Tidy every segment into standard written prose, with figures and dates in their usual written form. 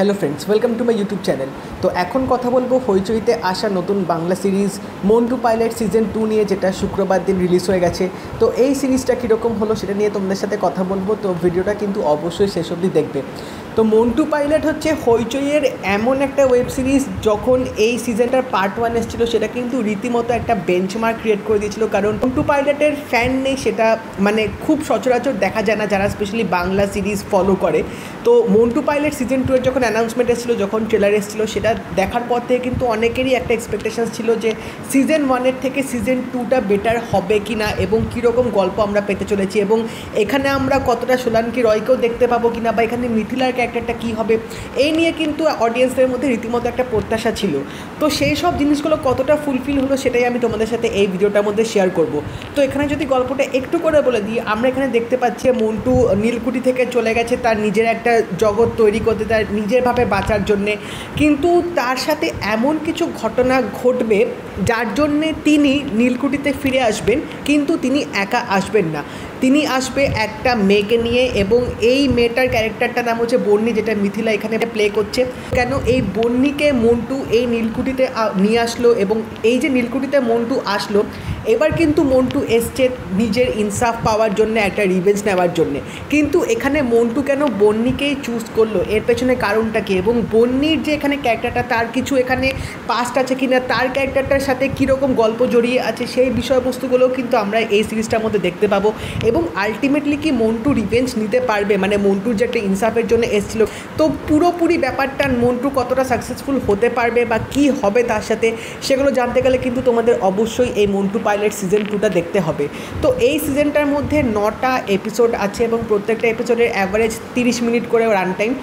Hello friends, welcome to my YouTube channel. তো এখন কথা বলবো হইচইতে আসা নতুন Bangla series Montu pilot season 2 নিয়ে, যেটা শুক্রবার দিন রিলিজ হয়ে গেছে। তো এই সিরিজটা কীরকম হলো সেটা নিয়ে তোমাদের সাথে কথা বলবো, তো ভিডিওটা কিন্তু অবশ্যই শেষ অবধি দেখবে। তো মন্টু পাইলট হচ্ছে হইচইয়ের এমন একটা ওয়েব সিরিজ, যখন এই সিজনটার পার্ট 1 এসেছিলো সেটা কিন্তু রীতিমতো একটা বেঞ্চমার্ক ক্রিয়েট করে দিয়েছিল, কারণ মন্টু পাইলটের ফ্যান নেই সেটা মানে খুব সচরাচর দেখা যায় না যারা স্পেশালি বাংলা সিরিজ ফলো করে। তো মন্টু পাইলট সিজন 2 এর যখন অ্যানাউন্সমেন্ট এসেছিলো, যখন ট্রেলার এসেছিলো, সেটা দেখার পর থেকে কিন্তু অনেকেরই একটা এক্সপেকটেশন ছিল যে সিজন 1-এর থেকে সিজন 2টা বেটার হবে কি না, এবং কীরকম গল্প আমরা পেতে চলেছি, এবং এখানে আমরা কতটা সোলাঙ্কি রয়কেও দেখতে পাবো কিনা, বা এখানে মিথিলার ক্যারেক্টারটা কী হবে, এই নিয়ে কিন্তু অডিয়েন্সদের মধ্যে রীতিমতো একটা প্রত্যাশা ছিল। তো সেই সব জিনিসগুলো কতটা ফুলফিল হলো সেটাই আমি তোমাদের সাথে এই ভিডিওটার মধ্যে শেয়ার করব। তো এখানে যদি গল্পটা একটু করে বলে দিই, আমরা এখানে দেখতে পাচ্ছি মন্টু নীলকুঠি থেকে চলে গেছে তার নিজের একটা জগৎ তৈরি করতে, তার নিজেরভাবে বাঁচার জন্যে, কিন্তু তার সাথে এমন কিছু ঘটনা ঘটবে যার জন্যে তিনি নীলকুঠিতে ফিরে আসবেন, কিন্তু তিনি একা আসবেন না, তিনি আসবে একটা মেয়েকে নিয়ে, এবং এই মেয়েটার ক্যারেক্টারটার নাম হচ্ছে বন্নি, যেটা মিথিলা এখানে প্লে করছে। কেন এই বন্নিকে মন্টু এই নীলকুঠিতে নিয়ে আসলো, এবং এই যে নীলকুঠিতে মন্টু আসলো, এবার কিন্তু মন্টু এসছে নিজের ইনসাফ পাওয়ার জন্য, একটা রিভেঞ্জ নেওয়ার জন্য। কিন্তু এখানে মন্টু কেন বন্নিকেই চুজ করলো, এর পেছনে কারণটা কী, এবং বন্নির যে এখানে ক্যারেক্টারটা, তার কিছু এখানে পাস্ট আছে কিনা, তার ক্যারেক্টারটার সাথে কীরকম গল্প জড়িয়ে আছে, সেই বিষয়বস্তুগুলোও কিন্তু আমরা এই সিরিজটার মধ্যে দেখতে পাবো। এবং আলটিমেটলি কি মন্টু রিভেঞ্জ নিতে পারবে, মানে মন্টুর যে একটা ইনসাফের জন্য এসেছিলো, তো পুরোপুরি ব্যাপারটা মন্টু কতটা সাকসেসফুল হতে পারবে বা কি হবে তার সাথে, সেগুলো জানতে গেলে কিন্তু তোমাদের অবশ্যই এই মন্টু পাইলট সিজন 2টা দেখতে হবে। তো এই সিজনটার মধ্যে 9টা এপিসোড আছে, এবং প্রত্যেকটা এপিসোডের অ্যাভারেজ 30 মিনিট করে রান টাইম।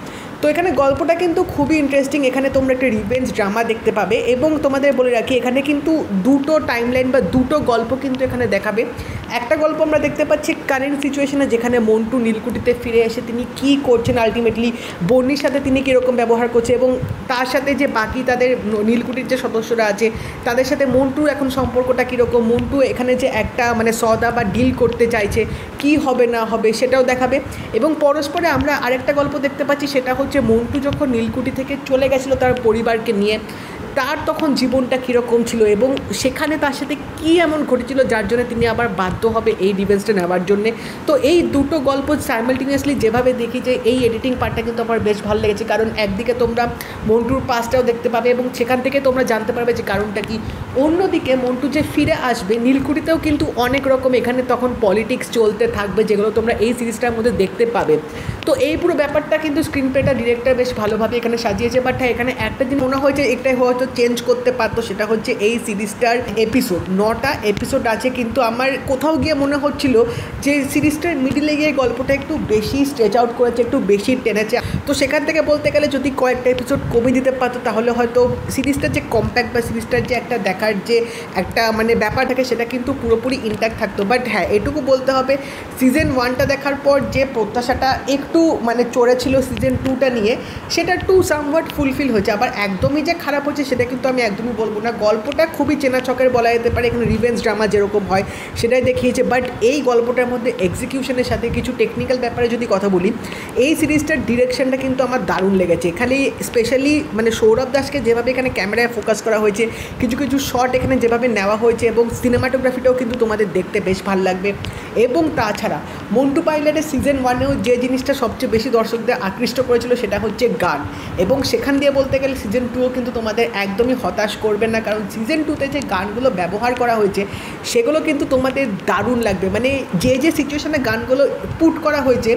তো এখানে গল্পটা কিন্তু খুবই ইন্টারেস্টিং, এখানে তোমরা একটা রিভেঞ্জ ড্রামা দেখতে পাবে, এবং তোমাদের বলে রাখি এখানে কিন্তু দুটো টাইমলাইন বা দুটো গল্প কিন্তু এখানে দেখাবে। একটা গল্প আমরা দেখতে পাচ্ছি কারেন্ট সিচুয়েশনে, যেখানে মন্টু নীলকুঠিতে ফিরে এসে তিনি কী করছেন, আলটিমেটলি বন্নির সাথে তিনি কীরকম ব্যবহার করছে, এবং তার সাথে যে বাকি তাদের নীলকুঠির যে সদস্যরা আছে তাদের সাথে মন্টুর এখন সম্পর্কটা কীরকম, মন্টু এখানে যে একটা মানে সদা বা ডিল করতে চাইছে, কি হবে না হবে সেটাও দেখাবে। এবং পরস্পরে আমরা আরেকটা গল্প দেখতে পাচ্ছি, সেটা হচ্ছে মন্টু যখন নীলকুঠি থেকে চলে গেছিলো তার পরিবারকে নিয়ে, তার তখন জীবনটা কীরকম ছিল, এবং সেখানে তার সাথে কী এমন ঘটেছিল যার জন্য তিনি আবার বাধ্য হবে এই রিভেঞ্জটা নেওয়ার জন্যে। তো এই দুটো গল্প সাইমালটেনিয়াসলি যেভাবে দেখি, যে এই এডিটিং পার্টটা কিন্তু আমার বেশ ভালো লেগেছে, কারণ একদিকে তোমরা মন্টুর পাস্টটাও দেখতে পাবে, এবং সেখান থেকে তোমরা জানতে পারবে যে কারণটা কী। অন্যদিকে মন্টু যে ফিরে আসবে নীলকুঠিতেও কিন্তু অনেক রকম এখানে তখন পলিটিক্স চলতে থাকবে, যেগুলো তোমরা এই সিরিজটার মধ্যে দেখতে পাবে। তো এই পুরো ব্যাপারটা কিন্তু স্ক্রিন প্লেটা ডিরেক্টর বেশ ভালোভাবে এখানে সাজিয়েছে। বাট হ্যাঁ, এখানে একটা দিন মনে হয়েছে এটাই হয়তো চেঞ্জ করতে পারতো, সেটা হচ্ছে এই সিরিজটার এপিসোড 9টা এপিসোড আছে, কিন্তু আমার কোথাও গিয়ে মনে হচ্ছিল যে সিরিজটার মিডিলে গিয়ে গল্পটা একটু বেশি স্ট্রেচ আউট করেছে, একটু বেশি টেনেছে। তো সেখান থেকে বলতে গেলে যদি কয়েকটা এপিসোড কমিয়ে দিতে পারতো, তাহলে হয়তো সিরিজটার যে কম্প্যাক্ট বা সিরিজটার যে একটা দেখার যে একটা মানে ব্যাপার থাকে, সেটা কিন্তু পুরোপুরি ইনট্যাক্ট থাকতো। বাট হ্যাঁ, এটুকু বলতে হবে সিজন 1টা দেখার পর যে প্রত্যাশাটা একটু মানে চড়েছিল সিজন 2টা নিয়ে, সেটা একটু সামওয়াট ফুলফিল হয়েছে। আবার একদমই যে খারাপ হচ্ছে সেটা কিন্তু আমি একদমই বলবো না, গল্পটা খুবই চেনা ছকের বলা যেতে পারে, এখানে রিভেঞ্জ ড্রামা যেরকম হয় সেটাই দেখিয়েছে। বাট এই গল্পটার মধ্যে এক্সিকিউশনের সাথে কিছু টেকনিক্যাল ব্যাপারে যদি কথা বলি, এই সিরিজটার ডিরেকশনটা কিন্তু আমার দারুণ লেগেছে। এখানে স্পেশালি মানে সৌরভ দাসকে যেভাবে এখানে ক্যামেরায় ফোকাস করা হয়েছে, কিছু কিছু শট এখানে যেভাবে নেওয়া হয়েছে, এবং সিনেমাটোগ্রাফিটাও কিন্তু তোমাদের দেখতে বেশ ভালো লাগবে। এবং তাছাড়া মন্টু পাইলটের সিজন 1-এও যে জিনিসটা সবচেয়ে বেশি দর্শকদের আকৃষ্ট করেছিল সেটা হচ্ছে গান, এবং সেখান দিয়ে বলতে গেলে সিজন 2ও কিন্তু তোমাদের একদমই হতাশ করবে না, কারণ সিজন 2তে যে গানগুলো ব্যবহার করা হয়েছে সেগুলো কিন্তু তোমাদের দারুণ লাগবে। মানে যে যে সিচুয়েশনে গানগুলো পুট করা হয়েছে,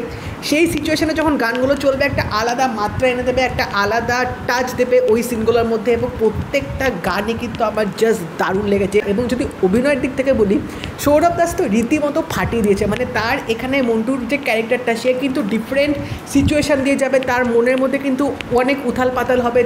সেই সিচুয়েশনে যখন গানগুলো চলবে একটা আলাদা মাত্রা এনে দেবে, একটা আলাদা টাচ দেবে ওই সিনগুলোর মধ্যে, এবং প্রত্যেকটা গানই কিন্তু আমার জাস্ট দারুণ লেগেছে। এবং যদি অভিনয়ের দিক থেকে বলি, সৌরভ দাস তো রীতিমতো ফাটিয়ে দিয়েছে, মানে তার এখানে মন্টুর যে ক্যারেক্টারটা, সে কিন্তু ডিফারেন্ট সিচুয়েশান দিয়ে যাবে, তার মনের মধ্যে কিন্তু অনেক উথাল পাতাল হবে,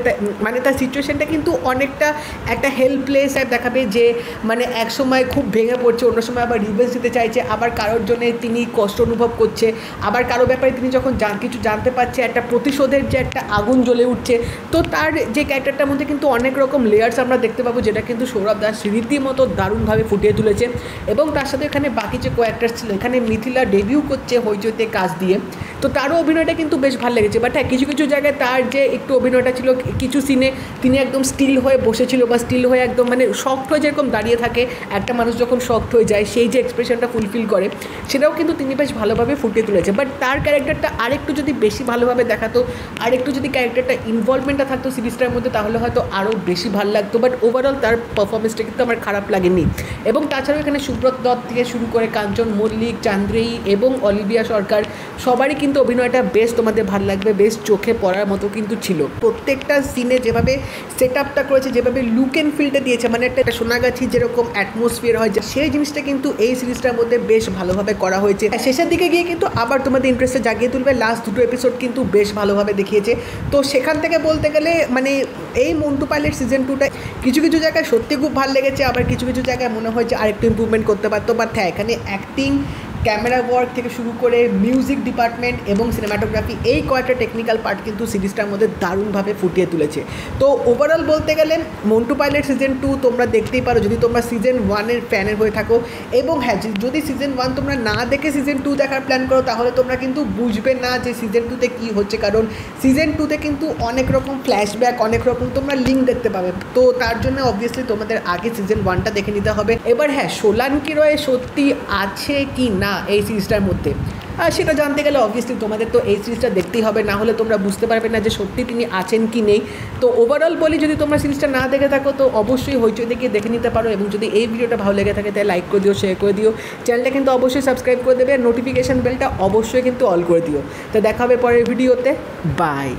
মানে তার সিচুয়েশানটা কিন্তু অনেকটা একটা হেল্পলেস দেখাবে, যে মানে এক সময় খুব ভেঙে পড়ছে, অন্য সময় আবার রিভেঞ্জ দিতে চাইছে, আবার কারোর জন্য তিনি কষ্ট অনুভব করছে, আবার কারো ব্যাপারে তিনি যখন কিছু জানতে পারছে একটা প্রতিশোধের যে একটা আগুন জ্বলে উঠছে। তো তার যে ক্যারেক্টারটার মধ্যে কিন্তু অনেক রকম লেয়ার্স আমরা দেখতে পাবো, যেটা কিন্তু সৌরভ দাস রীতিমতো দারুণভাবে ফুটিয়ে তুলেছে। এবং তার সাথে এখানে বাকি যে ক্যারেক্টার ছিল, এখানে মিথিলা ডেবিউ করছে হইচইতে কাজ দিয়ে। তো তো তারও অভিনয়টা কিন্তু বেশ ভালো লেগেছে। বাট হ্যাঁ, কিছু কিছু জায়গায় তার যে একটু অভিনয়টা ছিল, কিছু সিনে তিনি একদম স্টিল হয়ে বসেছিল বা স্টিল হয়ে একদম মানে শক্ট হয়ে যেরকম দাঁড়িয়ে থাকে একটা মানুষ যখন শক্ট হয়ে যায়, সেই যে এক্সপ্রেশনটা ফুলফিল করে, সেটাও কিন্তু তিনি বেশ ভালোভাবে ফুটিয়ে তুলেছে। বাট তার ক্যারেক্টারটা আরেকটু যদি বেশি ভালোভাবে দেখাতো, আরেকটু যদি ক্যারেক্টারটা ইনভলভমেন্টটা থাকতো সিরিজটার মধ্যে, তাহলে হয়তো আরও বেশি ভালো লাগতো। বাট ওভারঅল তার পারফরমেন্সটা কিন্তু আমার খারাপ লাগেনি। এবং তাছাড়াও এখানে সুব্রত দত্ত থেকে শুরু করে কাঞ্চন মল্লিক, চান্দ্রেয়ী এবং অলিভিয়া সরকার, সবারই কিন্তু অভিনয়টা বেশ তোমাদের ভালো লাগবে, বেশ চোখে পড়ার মতো কিন্তু ছিল। প্রত্যেকটা সিনে যেভাবে সেট আপটা করেছে, যেভাবে লুক অ্যান্ড ফিলটা দিয়েছে, মানে একটা সোনাগাছি যেরকম অ্যাটমসফিয়ার হয়, সেই জিনিসটা কিন্তু এই সিরিজটার মধ্যে বেশ ভালোভাবে করা হয়েছে। শেষের দিকে গিয়ে কিন্তু আবার তোমাদের ইন্টারেস্টে জাগিয়ে তুলবে। লাস্ট দুটো এপিসোড কিন্তু বেশ ভালোভাবে দেখিয়েছে। তো সেখান থেকে বলতে গেলে মানে এই মন্টু পাইলট সিজন 2টা কিছু কিছু জায়গায় সত্যি খুব ভালো লেগেছে, আবার কিছু কিছু জায়গায় মনে হয় যে আরেকটু ইম্প্রুভমেন্ট করতে পারতো। বাট হ্যাঁ, এখানে অ্যাক্টিং, ক্যামেরা ওয়ার্ক থেকে শুরু করে মিউজিক ডিপার্টমেন্ট এবং সিনেমাটোগ্রাফি, এই কয়েকটা টেকনিক্যাল পার্ট কিন্তু সিরিজটার মধ্যে দারুণভাবে ফুটিয়ে তুলেছে। তো ওভারঅল বলতে গেলে মন্টু পাইলট সিজন 2 তোমরা দেখতেই পারো যদি তোমরা সিজন 1-এর ফ্যানের হয়ে থাকো। এবং হ্যাঁ, যদি সিজন 1 তোমরা না দেখে সিজন 2 দেখার প্ল্যান করো, তাহলে তোমরা কিন্তু বুঝবে না যে সিজন 2তে কী হচ্ছে, কারণ সিজন 2তে কিন্তু অনেক রকম ফ্ল্যাশব্যাক, অনেক রকম তোমরা লিঙ্ক দেখতে পাবে। তো তার জন্য অবভিয়াসলি তোমাদের আগে সিজন 1টা দেখে নিতে হবে। এবার হ্যাঁ, সোলাঙ্কি রয় সত্যি আছে কি না এই সিরিজটার মধ্যে, সেটা জানতে গেলে অবভিয়াসলি তোমাদের তো এই সিরিজটা দেখতেই হবে, না হলে তোমরা বুঝতে পারবে না যে সত্যি তিনি আছেন কি নেই। তো ওভারঅল বলি, যদি তোমরা সিরিজটা না দেখে থাকো তো অবশ্যই হইচই দেখে দেখে নিতে পারো। এবং যদি এই ভিডিওটা ভালো লেগে থাকে তাহলে লাইক করে দিও, শেয়ার করে দিও, চ্যানেলটা কিন্তু অবশ্যই সাবস্ক্রাইব করে দেবে, নোটিফিকেশান বেলটা অবশ্যই কিন্তু অল করে দিও। তো দেখা হবে পরের ভিডিওতে, বাই।